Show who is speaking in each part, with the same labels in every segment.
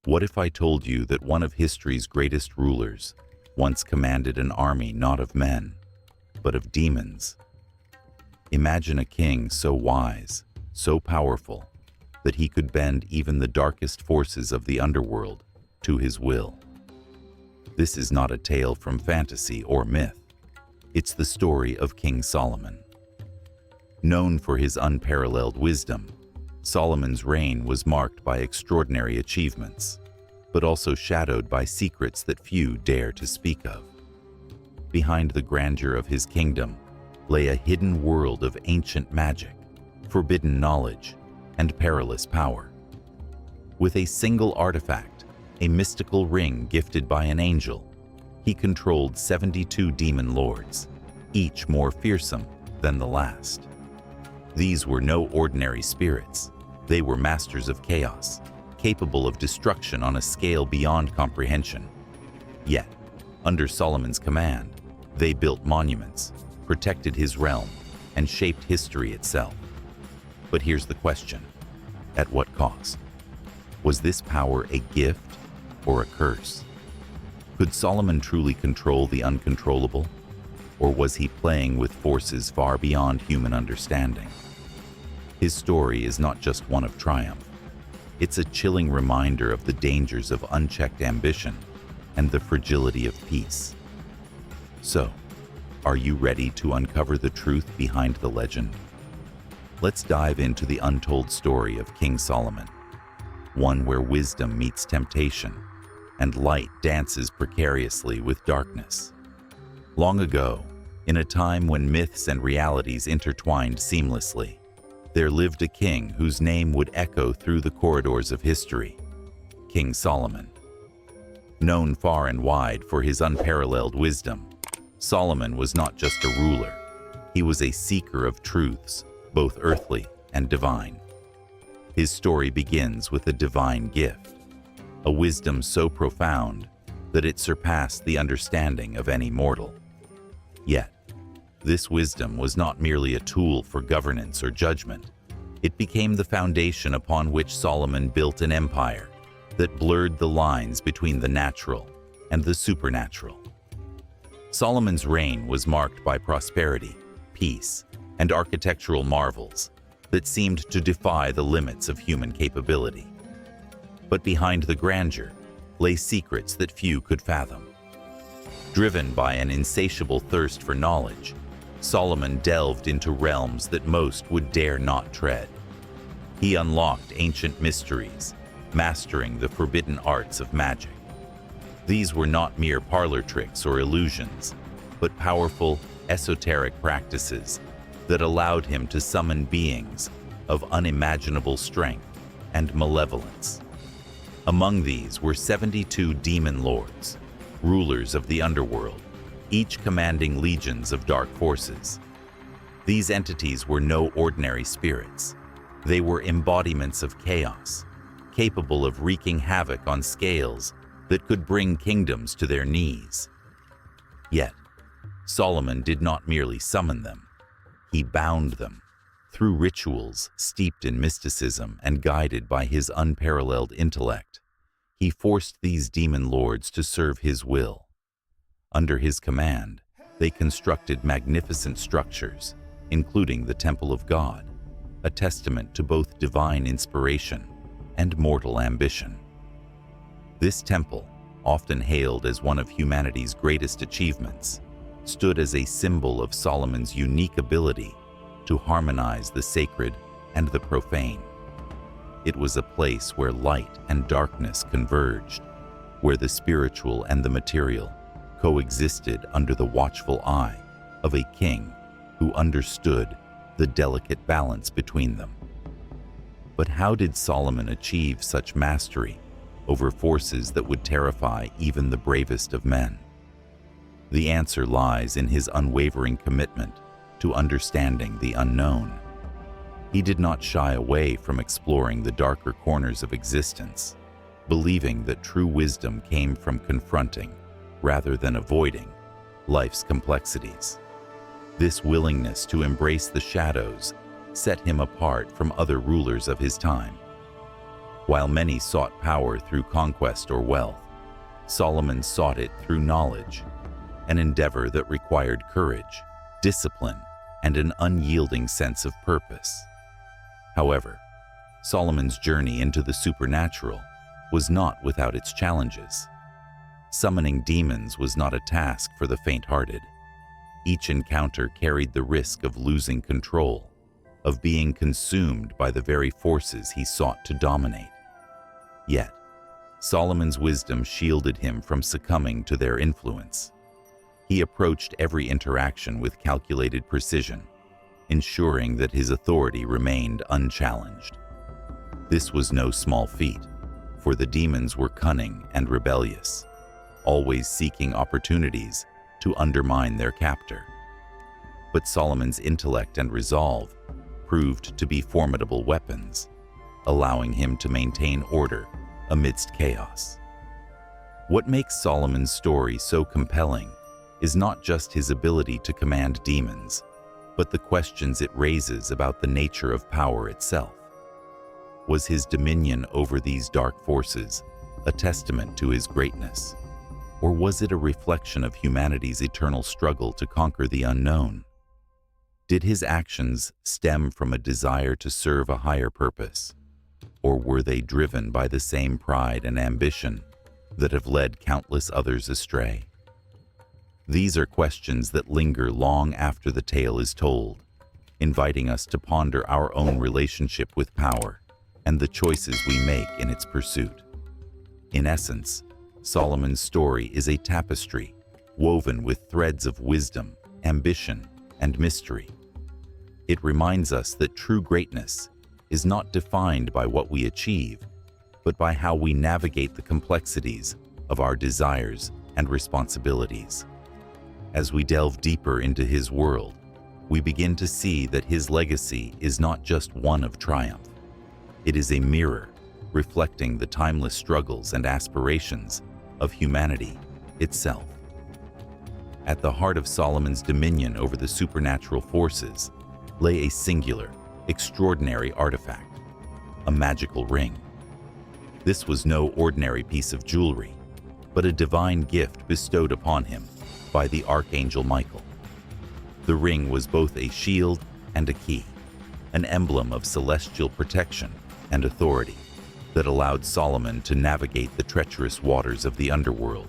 Speaker 1: What if I told you that one of history's greatest rulers once commanded an army not of men, but of demons? Imagine a king so wise, so powerful, that he could bend even the darkest forces of the underworld to his will. This is not a tale from fantasy or myth. It's the story of King Solomon. Known for his unparalleled wisdom, Solomon's reign was marked by extraordinary achievements, but also shadowed by secrets that few dare to speak of. Behind the grandeur of his kingdom lay a hidden world of ancient magic, forbidden knowledge, and perilous power. With a single artifact, a mystical ring gifted by an angel, he controlled 72 demon lords, each more fearsome than the last. These were no ordinary spirits. They were masters of chaos, capable of destruction on a scale beyond comprehension. Yet, under Solomon's command, they built monuments, protected his realm, and shaped history itself. But here's the question: at what cost? Was this power a gift or a curse? Could Solomon truly control the uncontrollable, or was he playing with forces far beyond human understanding? His story is not just one of triumph. It's a chilling reminder of the dangers of unchecked ambition and the fragility of peace. So, are you ready to uncover the truth behind the legend? Let's dive into the untold story of King Solomon, one where wisdom meets temptation and light dances precariously with darkness. Long ago, in a time when myths and realities intertwined seamlessly, there lived a king whose name would echo through the corridors of history: King Solomon. Known far and wide for his unparalleled wisdom, Solomon was not just a ruler. He was a seeker of truths, both earthly and divine. His story begins with a divine gift, a wisdom so profound that it surpassed the understanding of any mortal. Yet, this wisdom was not merely a tool for governance or judgment. It became the foundation upon which Solomon built an empire that blurred the lines between the natural and the supernatural. Solomon's reign was marked by prosperity, peace, and architectural marvels that seemed to defy the limits of human capability. But behind the grandeur lay secrets that few could fathom. Driven by an insatiable thirst for knowledge, Solomon delved into realms that most would dare not tread. He unlocked ancient mysteries, mastering the forbidden arts of magic. These were not mere parlor tricks or illusions, but powerful, esoteric practices that allowed him to summon beings of unimaginable strength and malevolence. Among these were 72 demon lords, rulers of the underworld, each commanding legions of dark forces. These entities were no ordinary spirits. They were embodiments of chaos, capable of wreaking havoc on scales that could bring kingdoms to their knees. Yet, Solomon did not merely summon them. He bound them. Through rituals steeped in mysticism and guided by his unparalleled intellect, he forced these demon lords to serve his will. Under his command, they constructed magnificent structures, including the Temple of God, a testament to both divine inspiration and mortal ambition. This temple, often hailed as one of humanity's greatest achievements, stood as a symbol of Solomon's unique ability to harmonize the sacred and the profane. It was a place where light and darkness converged, where the spiritual and the material coexisted under the watchful eye of a king who understood the delicate balance between them. But how did Solomon achieve such mastery over forces that would terrify even the bravest of men? The answer lies in his unwavering commitment to understanding the unknown. He did not shy away from exploring the darker corners of existence, believing that true wisdom came from confronting, rather than avoiding, life's complexities. This willingness to embrace the shadows set him apart from other rulers of his time. While many sought power through conquest or wealth, Solomon sought it through knowledge, an endeavor that required courage, discipline, and an unyielding sense of purpose. However, Solomon's journey into the supernatural was not without its challenges. Summoning demons was not a task for the faint-hearted. Each encounter carried the risk of losing control, of being consumed by the very forces he sought to dominate. Yet, Solomon's wisdom shielded him from succumbing to their influence. He approached every interaction with calculated precision, ensuring that his authority remained unchallenged. This was no small feat, for the demons were cunning and rebellious, always seeking opportunities to undermine their captor. But Solomon's intellect and resolve proved to be formidable weapons, allowing him to maintain order amidst chaos. What makes Solomon's story so compelling is not just his ability to command demons, but the questions it raises about the nature of power itself. Was his dominion over these dark forces a testament to his greatness, or was it a reflection of humanity's eternal struggle to conquer the unknown? Did his actions stem from a desire to serve a higher purpose, or were they driven by the same pride and ambition that have led countless others astray? These are questions that linger long after the tale is told, inviting us to ponder our own relationship with power and the choices we make in its pursuit. In essence, Solomon's story is a tapestry woven with threads of wisdom, ambition, and mystery. It reminds us that true greatness is not defined by what we achieve, but by how we navigate the complexities of our desires and responsibilities. As we delve deeper into his world, we begin to see that his legacy is not just one of triumph. It is a mirror reflecting the timeless struggles and aspirations of humanity itself. At the heart of Solomon's dominion over the supernatural forces lay a singular, extraordinary artifact, a magical ring. This was no ordinary piece of jewelry, but a divine gift bestowed upon him by the Archangel Michael. The ring was both a shield and a key, an emblem of celestial protection and authority that allowed Solomon to navigate the treacherous waters of the underworld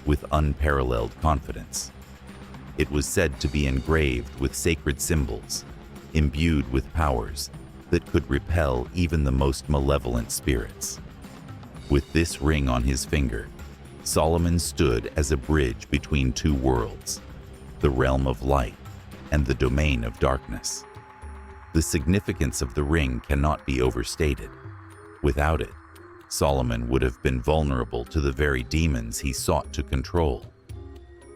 Speaker 1: with unparalleled confidence. It was said to be engraved with sacred symbols, imbued with powers that could repel even the most malevolent spirits. With this ring on his finger, Solomon stood as a bridge between two worlds, the realm of light and the domain of darkness. The significance of the ring cannot be overstated. Without it, Solomon would have been vulnerable to the very demons he sought to control.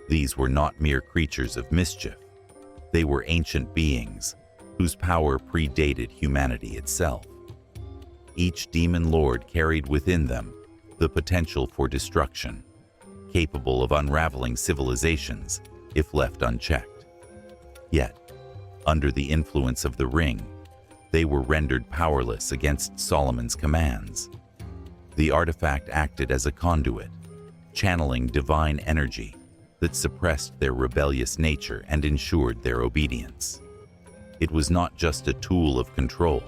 Speaker 1: These were not mere creatures of mischief. They were ancient beings whose power predated humanity itself. Each demon lord carried within them the potential for destruction, capable of unraveling civilizations if left unchecked. Yet, under the influence of the ring, they were rendered powerless against Solomon's commands. The artifact acted as a conduit, channeling divine energy that suppressed their rebellious nature and ensured their obedience. It was not just a tool of control,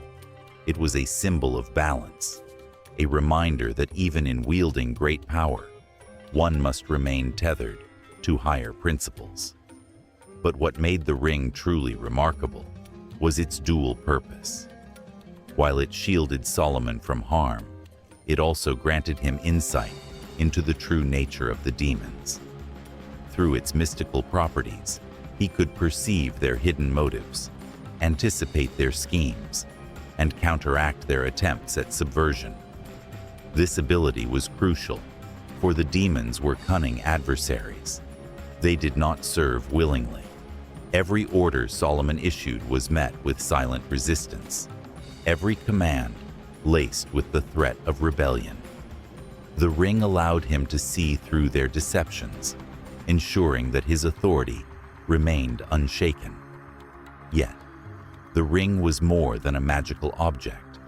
Speaker 1: it was a symbol of balance, a reminder that even in wielding great power, one must remain tethered to higher principles. But what made the ring truly remarkable was its dual purpose. While it shielded Solomon from harm, it also granted him insight into the true nature of the demons. Through its mystical properties, he could perceive their hidden motives, anticipate their schemes, and counteract their attempts at subversion. This ability was crucial, for the demons were cunning adversaries. They did not serve willingly. Every order Solomon issued was met with silent resistance, every command laced with the threat of rebellion. The ring allowed him to see through their deceptions, ensuring that his authority remained unshaken. Yet, the ring was more than a magical object.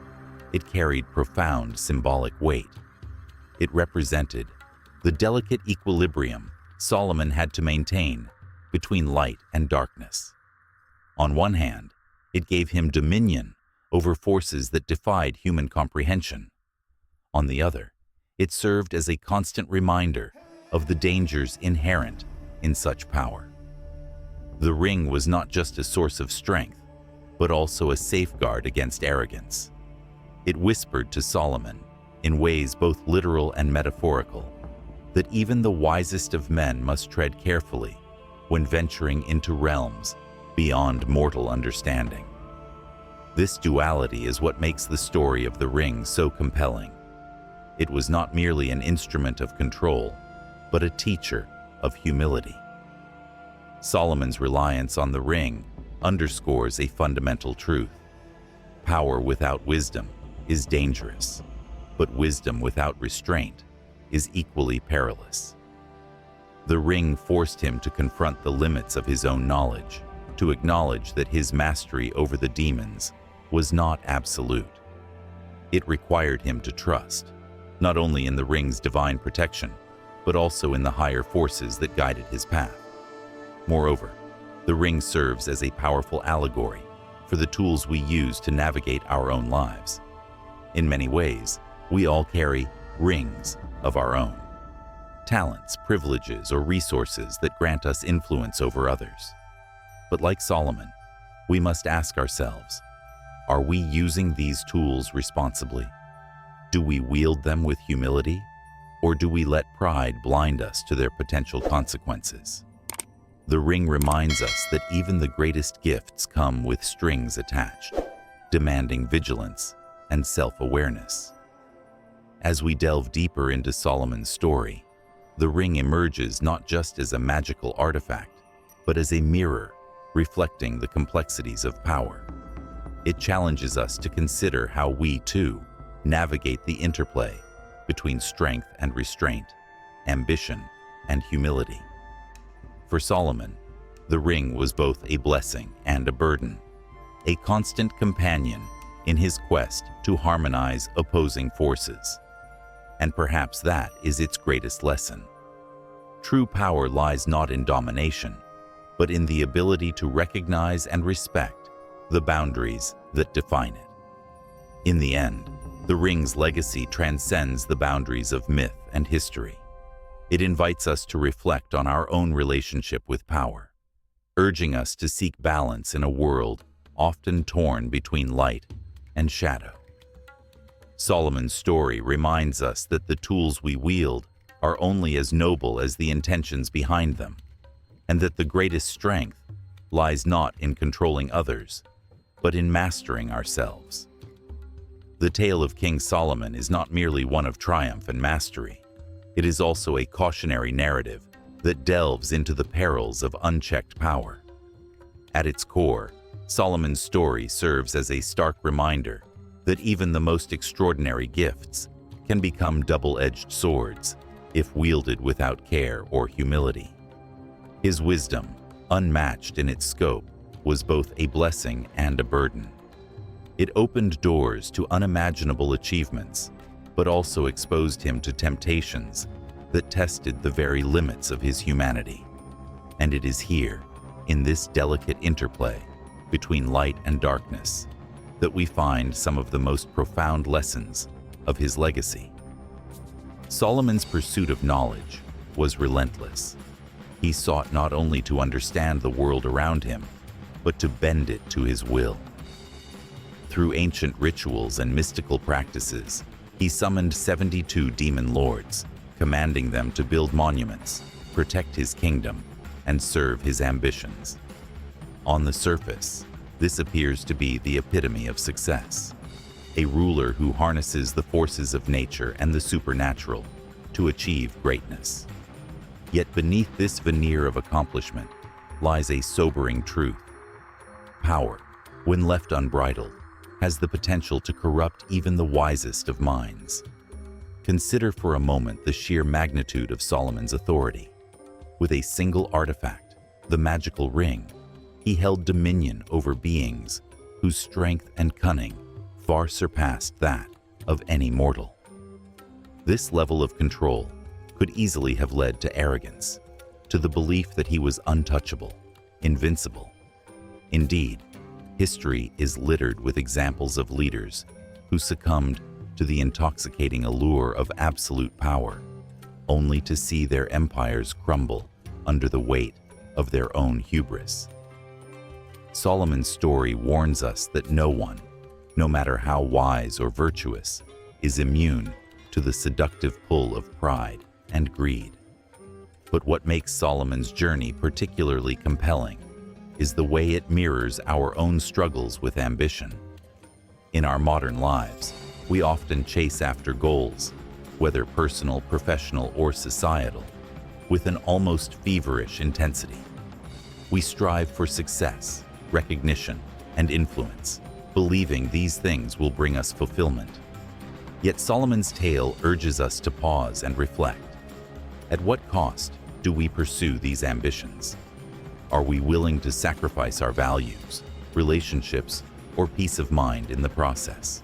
Speaker 1: it carried profound symbolic weight. It represented the delicate equilibrium Solomon had to maintain between light and darkness. On one hand, it gave him dominion over forces that defied human comprehension. On the other, it served as a constant reminder of the dangers inherent in such power. The ring was not just a source of strength, but also a safeguard against arrogance. It whispered to Solomon, in ways both literal and metaphorical, that even the wisest of men must tread carefully when venturing into realms beyond mortal understanding. This duality is what makes the story of the ring so compelling. It was not merely an instrument of control, but a teacher of humility. Solomon's reliance on the ring underscores a fundamental truth. Power without wisdom is dangerous, but wisdom without restraint is equally perilous. The ring forced him to confront the limits of his own knowledge, to acknowledge that his mastery over the demons was not absolute. It required him to trust, not only in the ring's divine protection, but also in the higher forces that guided his path. Moreover, the ring serves as a powerful allegory for the tools we use to navigate our own lives. In many ways, we all carry rings of our own, talents, privileges, or resources that grant us influence over others. But like Solomon, we must ask ourselves, are we using these tools responsibly? Do we wield them with humility, or do we let pride blind us to their potential consequences? The ring reminds us that even the greatest gifts come with strings attached, demanding vigilance and self-awareness. As we delve deeper into Solomon's story, the ring emerges not just as a magical artifact, but as a mirror reflecting the complexities of power. It challenges us to consider how we, too, navigate the interplay between strength and restraint, ambition and humility. For Solomon, the ring was both a blessing and a burden, a constant companion in his quest to harmonize opposing forces. And perhaps that is its greatest lesson. True power lies not in domination, but in the ability to recognize and respect the boundaries that define it. In the end, the ring's legacy transcends the boundaries of myth and history. It invites us to reflect on our own relationship with power, urging us to seek balance in a world often torn between light and shadow. Solomon's story reminds us that the tools we wield are only as noble as the intentions behind them, and that the greatest strength lies not in controlling others, but in mastering ourselves. The tale of King Solomon is not merely one of triumph and mastery. It is also a cautionary narrative that delves into the perils of unchecked power. At its core, Solomon's story serves as a stark reminder that even the most extraordinary gifts can become double-edged swords if wielded without care or humility. His wisdom, unmatched in its scope, was both a blessing and a burden. It opened doors to unimaginable achievements, but also exposed him to temptations that tested the very limits of his humanity. And it is here, in this delicate interplay between light and darkness, that we find some of the most profound lessons of his legacy. Solomon's pursuit of knowledge was relentless. He sought not only to understand the world around him, but to bend it to his will. Through ancient rituals and mystical practices, he summoned 72 demon lords, commanding them to build monuments, protect his kingdom, and serve his ambitions. On the surface, this appears to be the epitome of success, a ruler who harnesses the forces of nature and the supernatural to achieve greatness. Yet beneath this veneer of accomplishment lies a sobering truth. Power, when left unbridled, has the potential to corrupt even the wisest of minds. Consider for a moment the sheer magnitude of Solomon's authority. With a single artifact, the magical ring, he held dominion over beings whose strength and cunning far surpassed that of any mortal. This level of control could easily have led to arrogance, to the belief that he was untouchable, invincible. Indeed, history is littered with examples of leaders who succumbed to the intoxicating allure of absolute power, only to see their empires crumble under the weight of their own hubris. Solomon's story warns us that no one, no matter how wise or virtuous, is immune to the seductive pull of pride and greed. But what makes Solomon's journey particularly compelling is the way it mirrors our own struggles with ambition. In our modern lives, we often chase after goals, whether personal, professional, or societal, with an almost feverish intensity. We strive for success, recognition, and influence, believing these things will bring us fulfillment. Yet Solomon's tale urges us to pause and reflect. At what cost do we pursue these ambitions? Are we willing to sacrifice our values, relationships, or peace of mind in the process?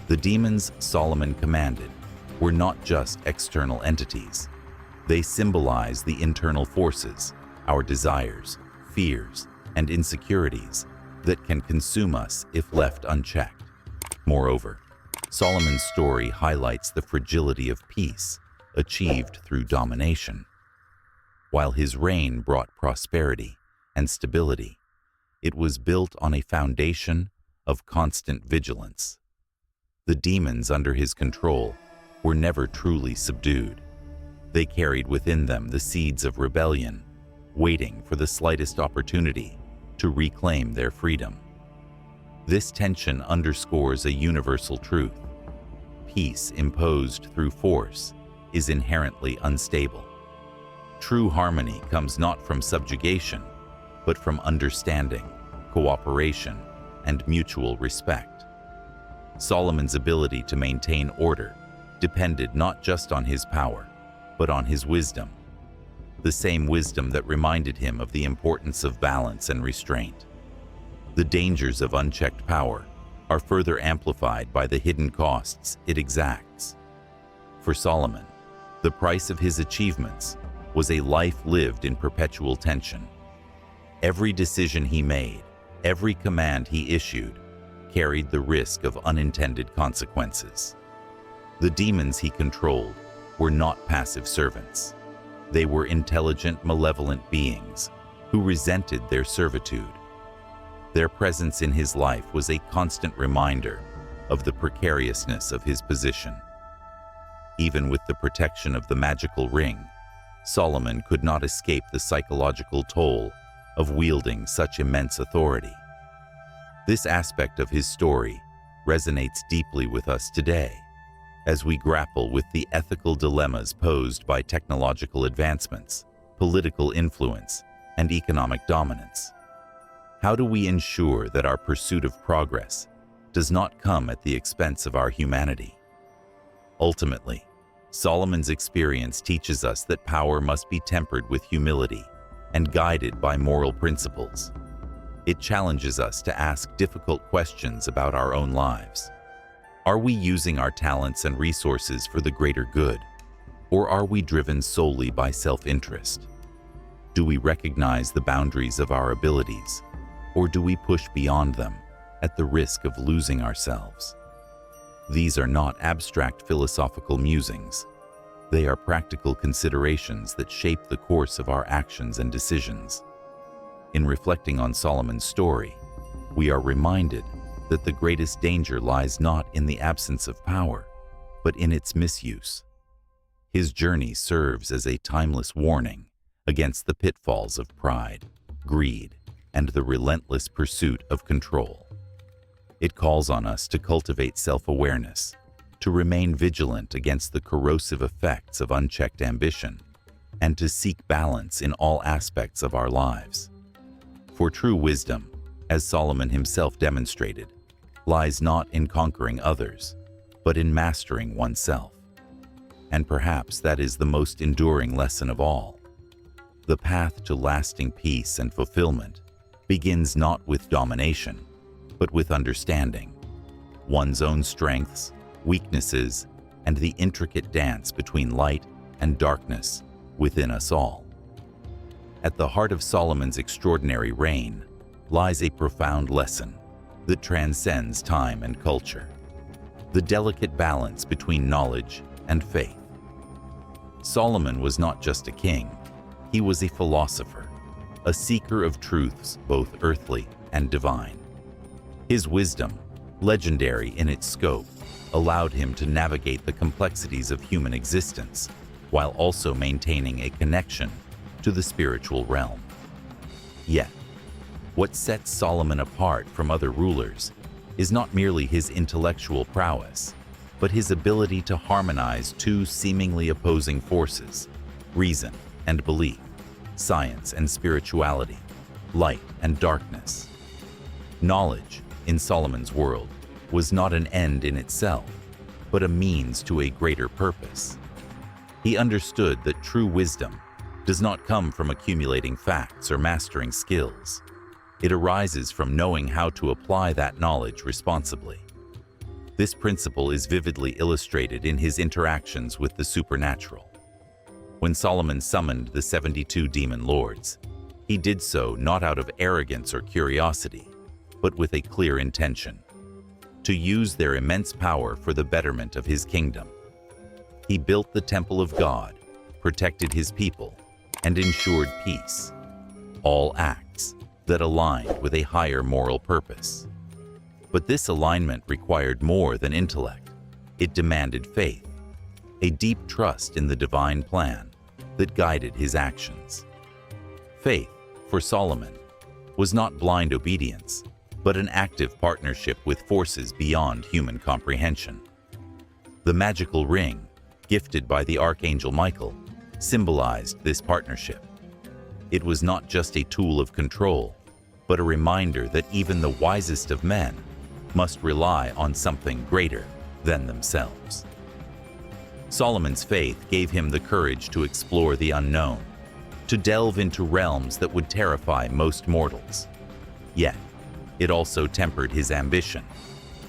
Speaker 1: The demons Solomon commanded were not just external entities. They symbolize the internal forces, our desires, fears, and insecurities that can consume us if left unchecked. Moreover, Solomon's story highlights the fragility of peace achieved through domination. While his reign brought prosperity and stability, it was built on a foundation of constant vigilance. The demons under his control were never truly subdued. They carried within them the seeds of rebellion, waiting for the slightest opportunity to reclaim their freedom. This tension underscores a universal truth. Peace imposed through force is inherently unstable. True harmony comes not from subjugation, but from understanding, cooperation, and mutual respect. Solomon's ability to maintain order depended not just on his power, but on his wisdom, the same wisdom that reminded him of the importance of balance and restraint. The dangers of unchecked power are further amplified by the hidden costs it exacts. For Solomon, the price of his achievements was a life lived in perpetual tension. Every decision he made, every command he issued, carried the risk of unintended consequences. The demons he controlled were not passive servants. They were intelligent, malevolent beings who resented their servitude. Their presence in his life was a constant reminder of the precariousness of his position. Even with the protection of the magical ring, Solomon could not escape the psychological toll of wielding such immense authority. This aspect of his story resonates deeply with us today, as we grapple with the ethical dilemmas posed by technological advancements, political influence, and economic dominance. How do we ensure that our pursuit of progress does not come at the expense of our humanity? Ultimately, Solomon's experience teaches us that power must be tempered with humility and guided by moral principles. It challenges us to ask difficult questions about our own lives. Are we using our talents and resources for the greater good, or are we driven solely by self-interest? Do we recognize the boundaries of our abilities, or do we push beyond them at the risk of losing ourselves? These are not abstract philosophical musings. They are practical considerations that shape the course of our actions and decisions. In reflecting on Solomon's story, we are reminded that the greatest danger lies not in the absence of power, but in its misuse. His journey serves as a timeless warning against the pitfalls of pride, greed, and the relentless pursuit of control. It calls on us to cultivate self-awareness, to remain vigilant against the corrosive effects of unchecked ambition, and to seek balance in all aspects of our lives. For true wisdom, as Solomon himself demonstrated, lies not in conquering others, but in mastering oneself. And perhaps that is the most enduring lesson of all. The path to lasting peace and fulfillment begins not with domination, but with understanding. one's own strengths, weaknesses, and the intricate dance between light and darkness within us all. At the heart of Solomon's extraordinary reign lies a profound lesson that transcends time and culture: the delicate balance between knowledge and faith. Solomon was not just a king, he was a philosopher, a seeker of truths both earthly and divine. His wisdom, legendary in its scope, allowed him to navigate the complexities of human existence while also maintaining a connection to the spiritual realm. Yet, what sets Solomon apart from other rulers is not merely his intellectual prowess, but his ability to harmonize two seemingly opposing forces: reason and belief, science and spirituality, light and darkness. Knowledge, in Solomon's world, was not an end in itself, but a means to a greater purpose. He understood that true wisdom does not come from accumulating facts or mastering skills. It arises from knowing how to apply that knowledge responsibly. This principle is vividly illustrated in his interactions with the supernatural. When Solomon summoned the 72 demon lords, he did so not out of arrogance or curiosity, but with a clear intention: to use their immense power for the betterment of his kingdom. He built the temple of God, protected his people, and ensured peace, all acts that aligned with a higher moral purpose. But this alignment required more than intellect. It demanded faith, a deep trust in the divine plan that guided his actions. Faith, for Solomon, was not blind obedience, but an active partnership with forces beyond human comprehension. The magical ring, gifted by the Archangel Michael, symbolized this partnership. It was not just a tool of control, but a reminder that even the wisest of men must rely on something greater than themselves. Solomon's faith gave him the courage to explore the unknown, to delve into realms that would terrify most mortals. Yet, it also tempered his ambition,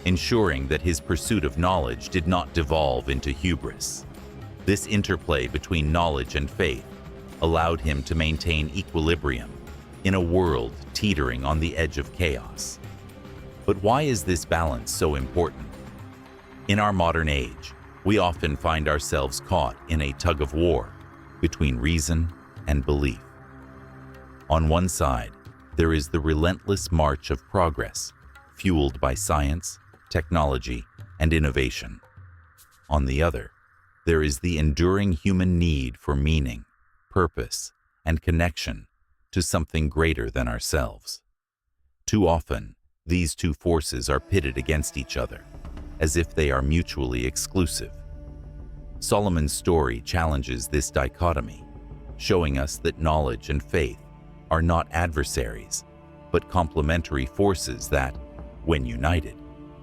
Speaker 1: ensuring that his pursuit of knowledge did not devolve into hubris. This interplay between knowledge and faith allowed him to maintain equilibrium in a world teetering on the edge of chaos. But why is this balance so important? In our modern age, we often find ourselves caught in a tug-of-war between reason and belief. On one side, there is the relentless march of progress, fueled by science, technology, and innovation. On the other, there is the enduring human need for meaning, purpose, and connection to something greater than ourselves. Too often, these two forces are pitted against each other, as if they are mutually exclusive. Solomon's story challenges this dichotomy, showing us that knowledge and faith are not adversaries, but complementary forces that, when united,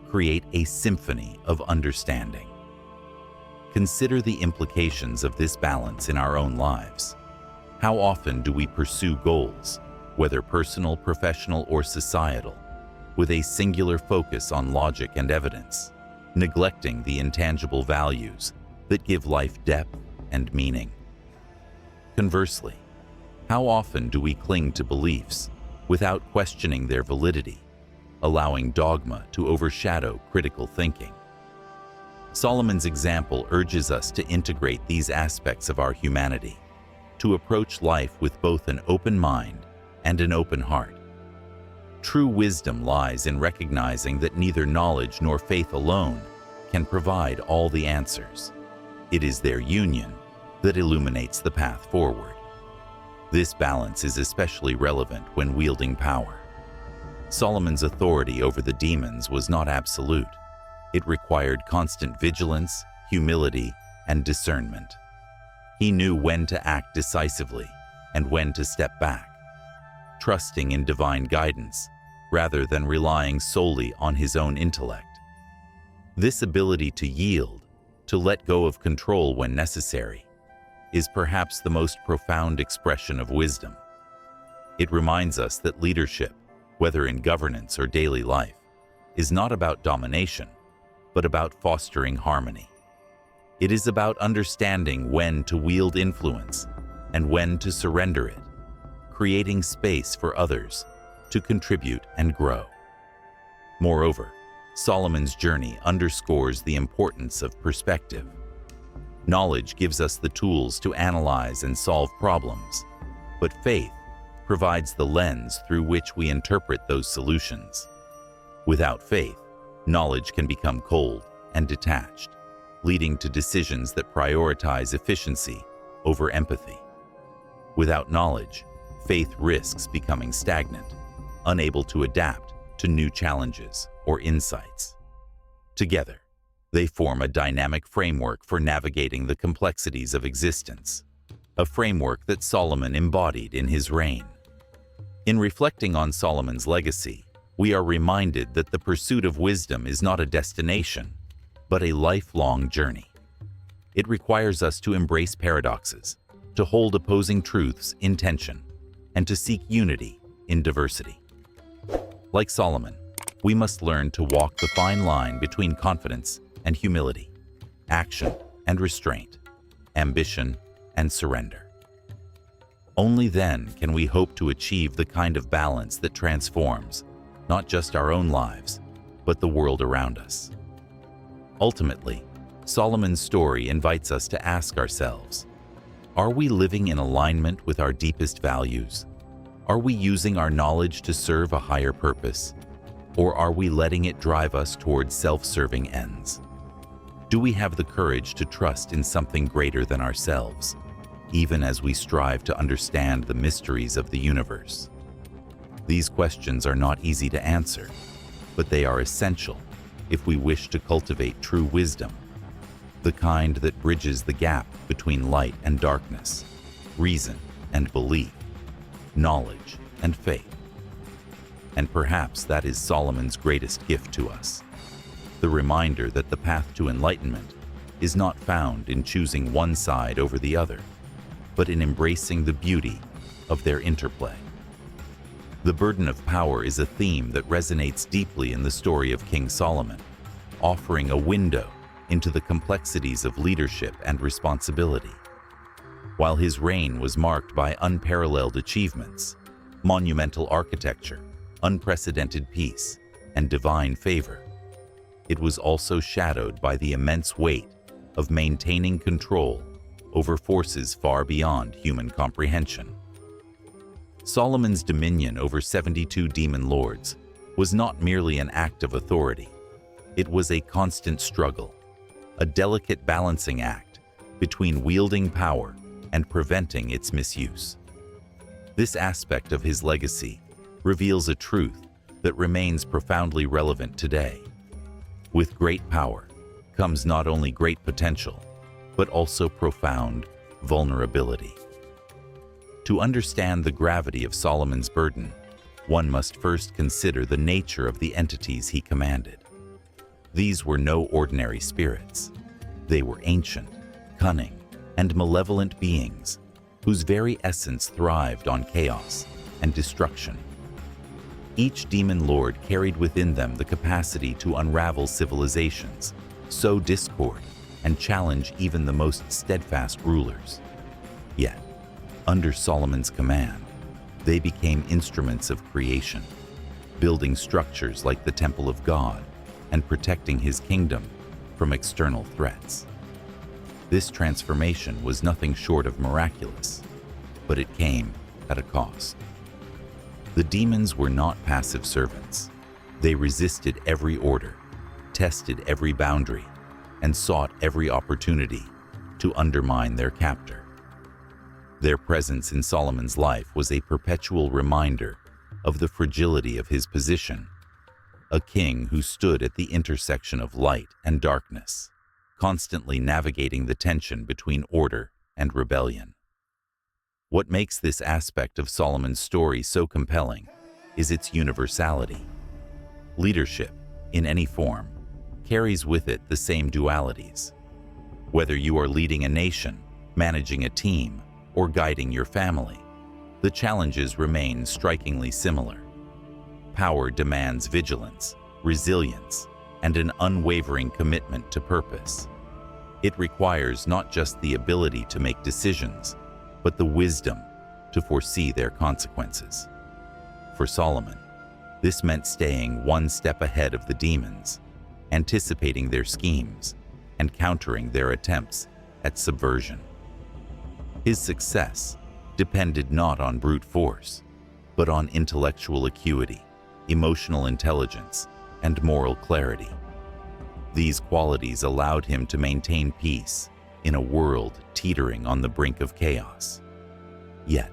Speaker 1: create a symphony of understanding. Consider the implications of this balance in our own lives. How often do we pursue goals, whether personal, professional, or societal, with a singular focus on logic and evidence, neglecting the intangible values that give life depth and meaning? Conversely, how often do we cling to beliefs without questioning their validity, allowing dogma to overshadow critical thinking? Solomon's example urges us to integrate these aspects of our humanity, to approach life with both an open mind and an open heart. True wisdom lies in recognizing that neither knowledge nor faith alone can provide all the answers. It is their union that illuminates the path forward. This balance is especially relevant when wielding power. Solomon's authority over the demons was not absolute. It required constant vigilance, humility, and discernment. He knew when to act decisively and when to step back, trusting in divine guidance rather than relying solely on his own intellect. This ability to yield, to let go of control when necessary, is perhaps the most profound expression of wisdom. It reminds us that leadership, whether in governance or daily life, is not about domination, but about fostering harmony. It is about understanding when to wield influence and when to surrender it, creating space for others to contribute and grow. Moreover, Solomon's journey underscores the importance of perspective. Knowledge gives us the tools to analyze and solve problems, but faith provides the lens through which we interpret those solutions. Without faith, knowledge can become cold and detached, leading to decisions that prioritize efficiency over empathy. Without knowledge, faith risks becoming stagnant, unable to adapt to new challenges or insights. Together, they form a dynamic framework for navigating the complexities of existence, a framework that Solomon embodied in his reign. In reflecting on Solomon's legacy, we are reminded that the pursuit of wisdom is not a destination, but a lifelong journey. It requires us to embrace paradoxes, to hold opposing truths in tension, and to seek unity in diversity. Like Solomon, we must learn to walk the fine line between confidence and humility, action and restraint, ambition and surrender. Only then can we hope to achieve the kind of balance that transforms not just our own lives, but the world around us. Ultimately, Solomon's story invites us to ask ourselves, are we living in alignment with our deepest values? Are we using our knowledge to serve a higher purpose? Or are we letting it drive us towards self-serving ends? Do we have the courage to trust in something greater than ourselves, even as we strive to understand the mysteries of the universe? These questions are not easy to answer, but they are essential if we wish to cultivate true wisdom, the kind that bridges the gap between light and darkness, reason and belief, knowledge and faith. And perhaps that is Solomon's greatest gift to us, the reminder that the path to enlightenment is not found in choosing one side over the other, but in embracing the beauty of their interplay. The burden of power is a theme that resonates deeply in the story of King Solomon, offering a window into the complexities of leadership and responsibility. While his reign was marked by unparalleled achievements, monumental architecture, unprecedented peace, and divine favor, it was also shadowed by the immense weight of maintaining control over forces far beyond human comprehension. Solomon's dominion over 72 demon lords was not merely an act of authority. It was a constant struggle, a delicate balancing act between wielding power and preventing its misuse. This aspect of his legacy reveals a truth that remains profoundly relevant today. With great power comes not only great potential, but also profound vulnerability. To understand the gravity of Solomon's burden, one must first consider the nature of the entities he commanded. These were no ordinary spirits. They were ancient, cunning, and malevolent beings whose very essence thrived on chaos and destruction. Each demon lord carried within them the capacity to unravel civilizations, sow discord, and challenge even the most steadfast rulers. Yet, under Solomon's command, they became instruments of creation, building structures like the Temple of God and protecting his kingdom from external threats. This transformation was nothing short of miraculous, but it came at a cost. The demons were not passive servants. They resisted every order, tested every boundary, and sought every opportunity to undermine their captor. Their presence in Solomon's life was a perpetual reminder of the fragility of his position, a king who stood at the intersection of light and darkness, constantly navigating the tension between order and rebellion. What makes this aspect of Solomon's story so compelling is its universality. Leadership, in any form, carries with it the same dualities. Whether you are leading a nation, managing a team, or guiding your family, the challenges remain strikingly similar. Power demands vigilance, resilience, and an unwavering commitment to purpose. It requires not just the ability to make decisions, but the wisdom to foresee their consequences. For Solomon, this meant staying one step ahead of the demons, anticipating their schemes, and countering their attempts at subversion. His success depended not on brute force, but on intellectual acuity, emotional intelligence, and moral clarity. These qualities allowed him to maintain peace in a world teetering on the brink of chaos. Yet,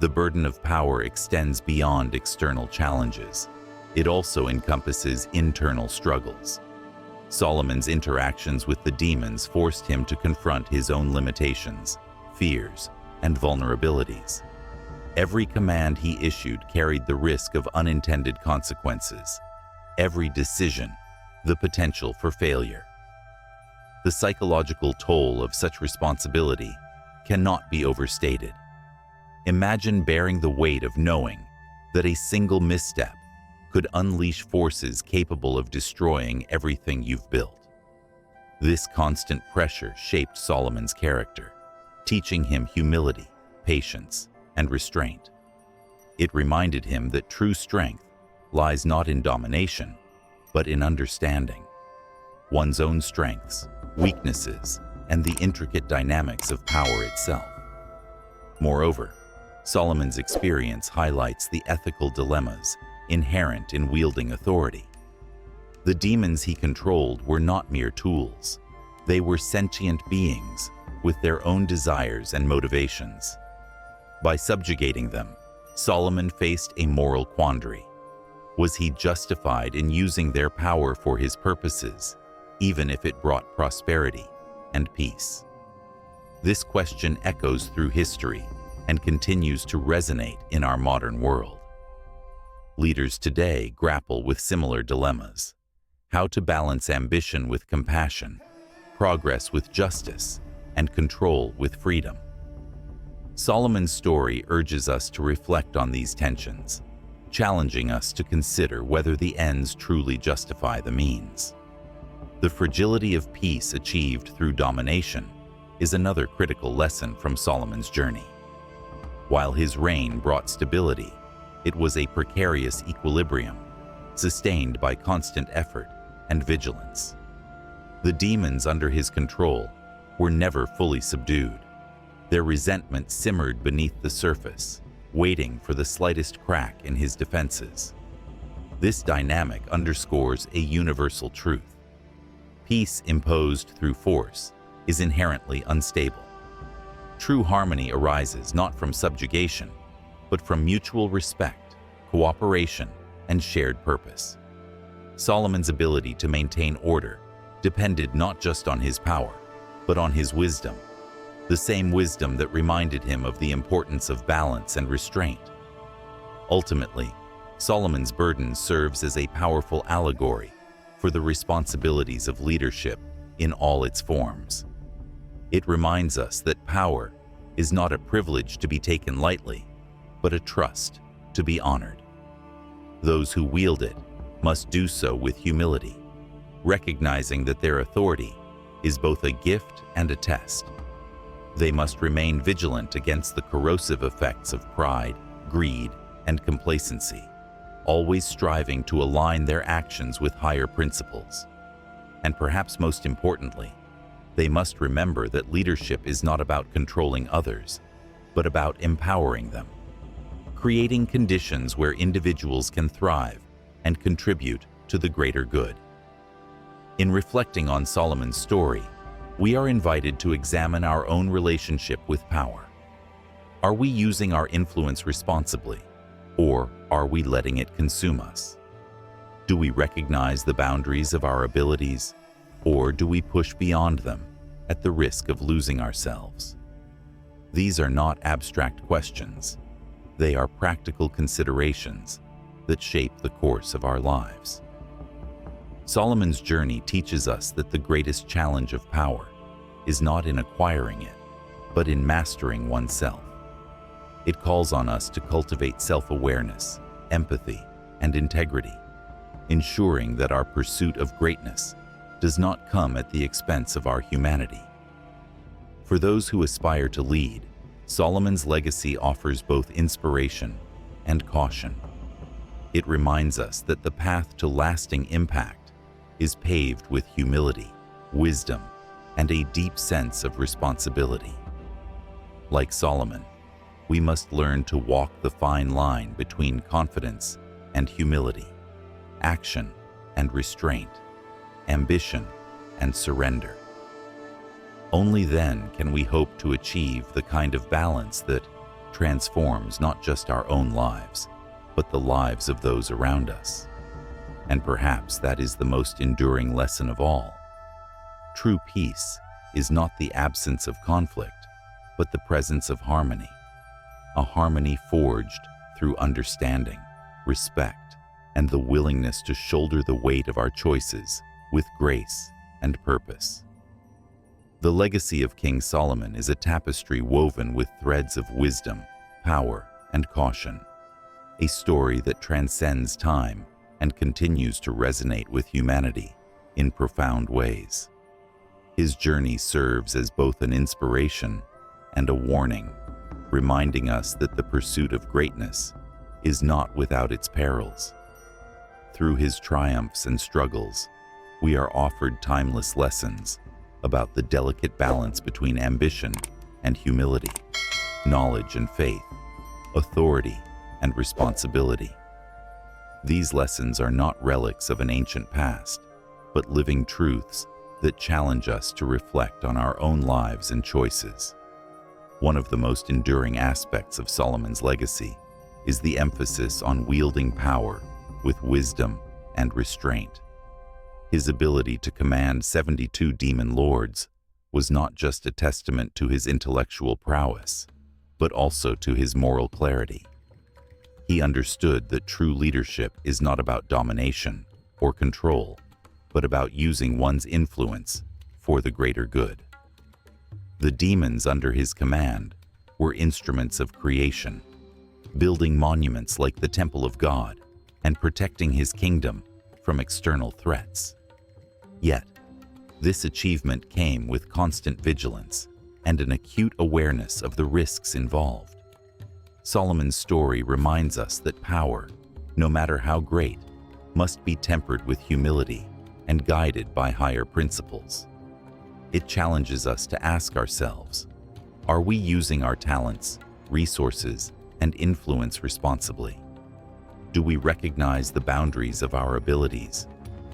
Speaker 1: the burden of power extends beyond external challenges. It also encompasses internal struggles. Solomon's interactions with the demons forced him to confront his own limitations, fears, and vulnerabilities. Every command he issued carried the risk of unintended consequences. Every decision, the potential for failure. The psychological toll of such responsibility cannot be overstated. Imagine bearing the weight of knowing that a single misstep could unleash forces capable of destroying everything you've built. This constant pressure shaped Solomon's character, teaching him humility, patience, and restraint. It reminded him that true strength lies not in domination, but in understanding one's own strengths, weaknesses, and the intricate dynamics of power itself. Moreover, Solomon's experience highlights the ethical dilemmas inherent in wielding authority. The demons he controlled were not mere tools. They were sentient beings with their own desires and motivations. By subjugating them, Solomon faced a moral quandary. Was he justified in using their power for his purposes, even if it brought prosperity and peace? This question echoes through history and continues to resonate in our modern world. Leaders today grapple with similar dilemmas: how to balance ambition with compassion, progress with justice, and control with freedom. Solomon's story urges us to reflect on these tensions, challenging us to consider whether the ends truly justify the means. The fragility of peace achieved through domination is another critical lesson from Solomon's journey. While his reign brought stability, it was a precarious equilibrium, sustained by constant effort and vigilance. The demons under his control were never fully subdued. Their resentment simmered beneath the surface, waiting for the slightest crack in his defenses. This dynamic underscores a universal truth: peace imposed through force is inherently unstable. True harmony arises not from subjugation, but from mutual respect, cooperation, and shared purpose. Solomon's ability to maintain order depended not just on his power, but on his wisdom, the same wisdom that reminded him of the importance of balance and restraint. Ultimately, Solomon's burden serves as a powerful allegory for the responsibilities of leadership in all its forms. It reminds us that power is not a privilege to be taken lightly, but a trust to be honored. Those who wield it must do so with humility, recognizing that their authority is both a gift and a test. They must remain vigilant against the corrosive effects of pride, greed, and complacency, always striving to align their actions with higher principles. And perhaps most importantly, they must remember that leadership is not about controlling others, but about empowering them, creating conditions where individuals can thrive and contribute to the greater good. In reflecting on Solomon's story, we are invited to examine our own relationship with power. Are we using our influence responsibly, or are we letting it consume us? Do we recognize the boundaries of our abilities, or do we push beyond them at the risk of losing ourselves? These are not abstract questions. They are practical considerations that shape the course of our lives. Solomon's journey teaches us that the greatest challenge of power is not in acquiring it, but in mastering oneself. It calls on us to cultivate self-awareness, empathy, and integrity, ensuring that our pursuit of greatness does not come at the expense of our humanity. For those who aspire to lead, Solomon's legacy offers both inspiration and caution. It reminds us that the path to lasting impact is paved with humility, wisdom, and a deep sense of responsibility. Like Solomon, we must learn to walk the fine line between confidence and humility, action and restraint, ambition and surrender. Only then can we hope to achieve the kind of balance that transforms not just our own lives, but the lives of those around us. And perhaps that is the most enduring lesson of all. True peace is not the absence of conflict, but the presence of harmony, a harmony forged through understanding, respect, and the willingness to shoulder the weight of our choices with grace and purpose. The legacy of King Solomon is a tapestry woven with threads of wisdom, power, and caution, a story that transcends time and continues to resonate with humanity in profound ways. His journey serves as both an inspiration and a warning, reminding us that the pursuit of greatness is not without its perils. Through his triumphs and struggles, we are offered timeless lessons about the delicate balance between ambition and humility, knowledge and faith, authority and responsibility. These lessons are not relics of an ancient past, but living truths that challenge us to reflect on our own lives and choices. One of the most enduring aspects of Solomon's legacy is the emphasis on wielding power with wisdom and restraint. His ability to command 72 demon lords was not just a testament to his intellectual prowess, but also to his moral clarity. He understood that true leadership is not about domination or control, but about using one's influence for the greater good. The demons under his command were instruments of creation, building monuments like the Temple of God and protecting his kingdom from external threats. Yet, this achievement came with constant vigilance and an acute awareness of the risks involved. Solomon's story reminds us that power, no matter how great, must be tempered with humility and guided by higher principles. It challenges us to ask ourselves, are we using our talents, resources, and influence responsibly? Do we recognize the boundaries of our abilities,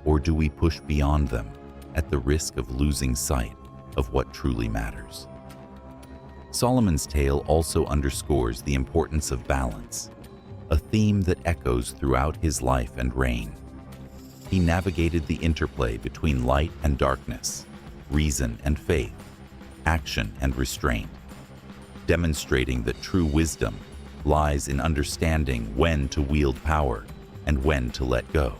Speaker 1: or do we push beyond them at the risk of losing sight of what truly matters? Solomon's tale also underscores the importance of balance, a theme that echoes throughout his life and reign. He navigated the interplay between light and darkness, reason and faith, action and restraint, demonstrating that true wisdom lies in understanding when to wield power and when to let go.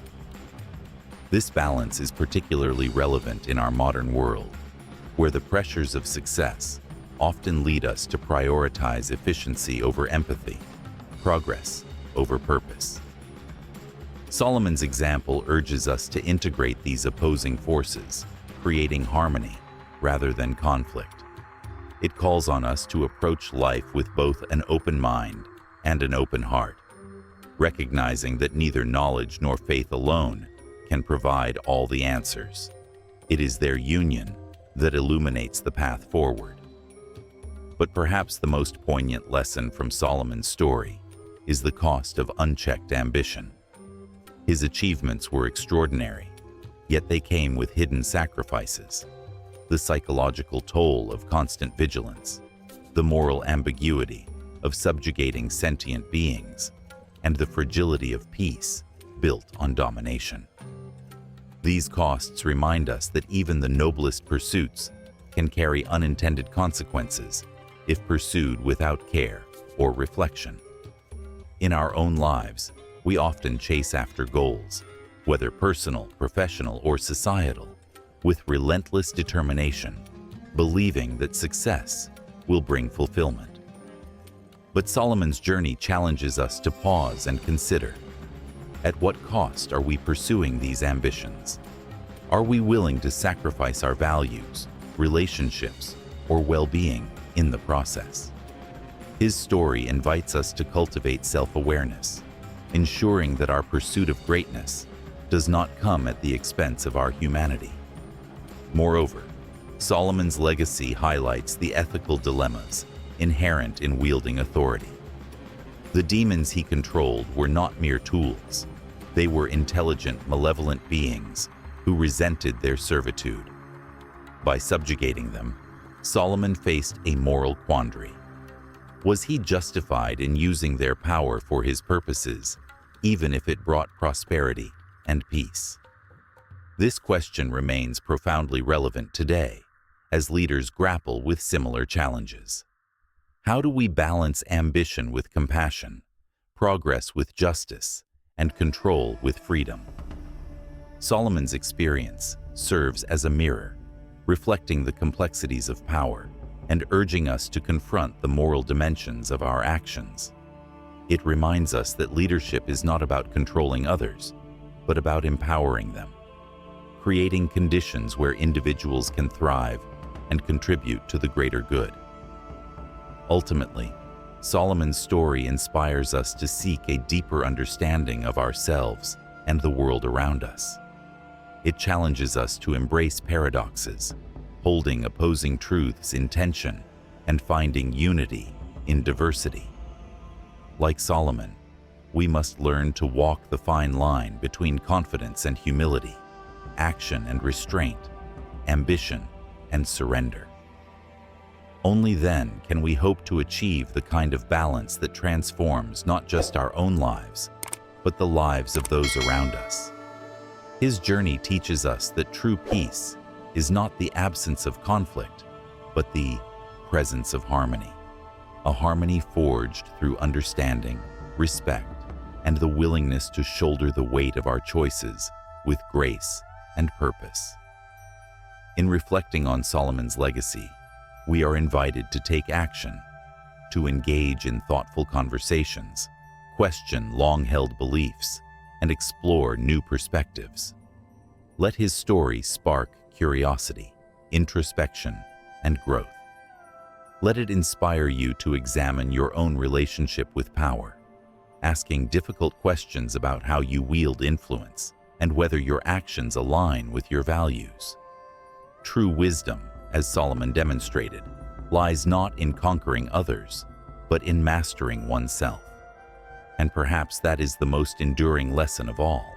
Speaker 1: This balance is particularly relevant in our modern world, where the pressures of success often lead us to prioritize efficiency over empathy, progress over purpose. Solomon's example urges us to integrate these opposing forces, creating harmony rather than conflict. It calls on us to approach life with both an open mind and an open heart, recognizing that neither knowledge nor faith alone can provide all the answers. It is their union that illuminates the path forward. But perhaps the most poignant lesson from Solomon's story is the cost of unchecked ambition. His achievements were extraordinary, yet they came with hidden sacrifices, the psychological toll of constant vigilance, the moral ambiguity of subjugating sentient beings, and the fragility of peace built on domination. These costs remind us that even the noblest pursuits can carry unintended consequences if pursued without care or reflection. In our own lives, we often chase after goals, whether personal, professional, or societal, with relentless determination, believing that success will bring fulfillment. But Solomon's journey challenges us to pause and consider, At what cost are we pursuing these ambitions? Are we willing to sacrifice our values, relationships, or well-being in the process? His story invites us to cultivate self-awareness, ensuring that our pursuit of greatness does not come at the expense of our humanity. Moreover, Solomon's legacy highlights the ethical dilemmas inherent in wielding authority. The demons he controlled were not mere tools. They were intelligent, malevolent beings who resented their servitude. By subjugating them, Solomon faced a moral quandary. Was he justified in using their power for his purposes, even if it brought prosperity and peace? This question remains profoundly relevant today, as leaders grapple with similar challenges. How do we balance ambition with compassion, progress with justice, and control with freedom? Solomon's experience serves as a mirror, reflecting the complexities of power and urging us to confront the moral dimensions of our actions. It reminds us that leadership is not about controlling others, but about empowering them, creating conditions where individuals can thrive and contribute to the greater good. Ultimately, Solomon's story inspires us to seek a deeper understanding of ourselves and the world around us. It challenges us to embrace paradoxes, holding opposing truths in tension and finding unity in diversity. Like Solomon, we must learn to walk the fine line between confidence and humility, action and restraint, ambition and surrender. Only then can we hope to achieve the kind of balance that transforms not just our own lives, but the lives of those around us. His journey teaches us that true peace is not the absence of conflict, but the presence of harmony. A harmony forged through understanding, respect, and the willingness to shoulder the weight of our choices with grace and purpose. In reflecting on Solomon's legacy, we are invited to take action, to engage in thoughtful conversations, question long-held beliefs, and explore new perspectives. Let his story spark curiosity, introspection, and growth. Let it inspire you to examine your own relationship with power, asking difficult questions about how you wield influence and whether your actions align with your values. True wisdom, as Solomon demonstrated, lies not in conquering others, but in mastering oneself. And perhaps that is the most enduring lesson of all.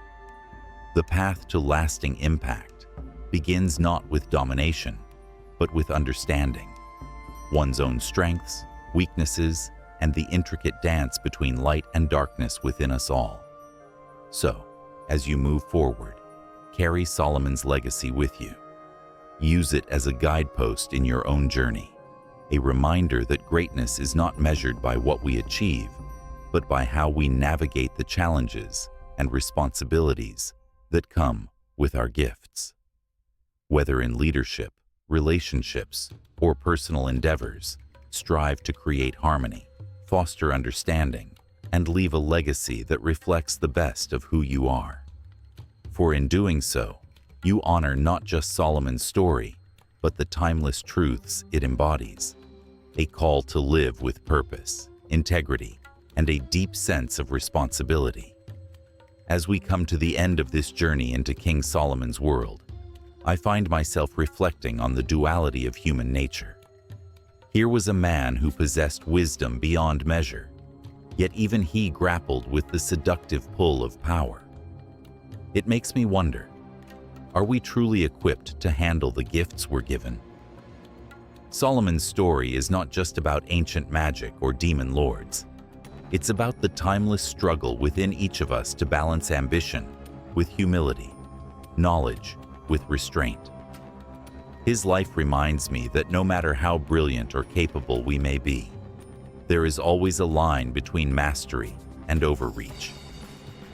Speaker 1: The path to lasting impact begins not with domination, but with understanding one's own strengths, weaknesses, and the intricate dance between light and darkness within us all. So, as you move forward, carry Solomon's legacy with you. Use it as a guidepost in your own journey, a reminder that greatness is not measured by what we achieve, but by how we navigate the challenges and responsibilities that come with our gifts. Whether in leadership, relationships, or personal endeavors, strive to create harmony, foster understanding, and leave a legacy that reflects the best of who you are. For in doing so, you honor not just Solomon's story, but the timeless truths it embodies, a call to live with purpose, integrity, and a deep sense of responsibility. As we come to the end of this journey into King Solomon's world, I find myself reflecting on the duality of human nature. Here was a man who possessed wisdom beyond measure, yet even he grappled with the seductive pull of power. It makes me wonder, are we truly equipped to handle the gifts we're given? Solomon's story is not just about ancient magic or demon lords. It's about the timeless struggle within each of us to balance ambition with humility, knowledge with restraint. His life reminds me that no matter how brilliant or capable we may be, there is always a line between mastery and overreach,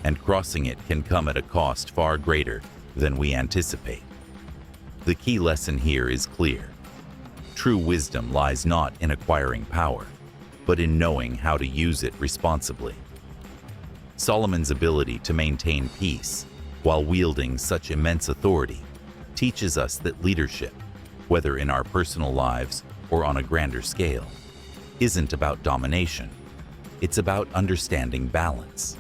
Speaker 1: and crossing it can come at a cost far greater than we anticipate. The key lesson here is clear. True wisdom lies not in acquiring power, but in knowing how to use it responsibly. Solomon's ability to maintain peace while wielding such immense authority teaches us that leadership, whether in our personal lives or on a grander scale, isn't about domination. It's about understanding balance.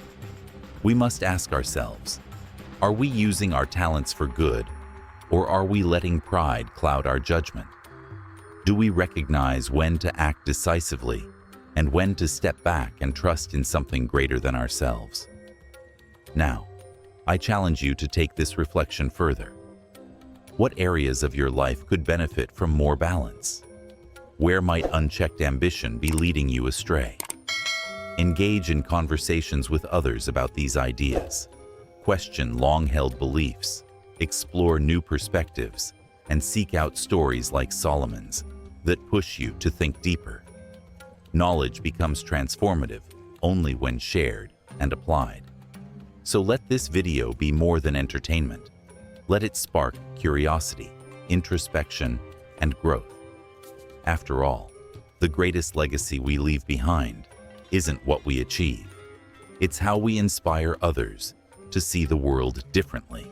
Speaker 1: We must ask ourselves, are we using our talents for good, or are we letting pride cloud our judgment? Do we recognize when to act decisively and when to step back and trust in something greater than ourselves? Now, I challenge you to take this reflection further. What areas of your life could benefit from more balance? Where might unchecked ambition be leading you astray? Engage in conversations with others about these ideas. Question long-held beliefs, explore new perspectives, and seek out stories like Solomon's that push you to think deeper. Knowledge becomes transformative only when shared and applied. So let this video be more than entertainment. Let it spark curiosity, introspection, and growth. After all, the greatest legacy we leave behind isn't what we achieve. It's how we inspire others to see the world differently.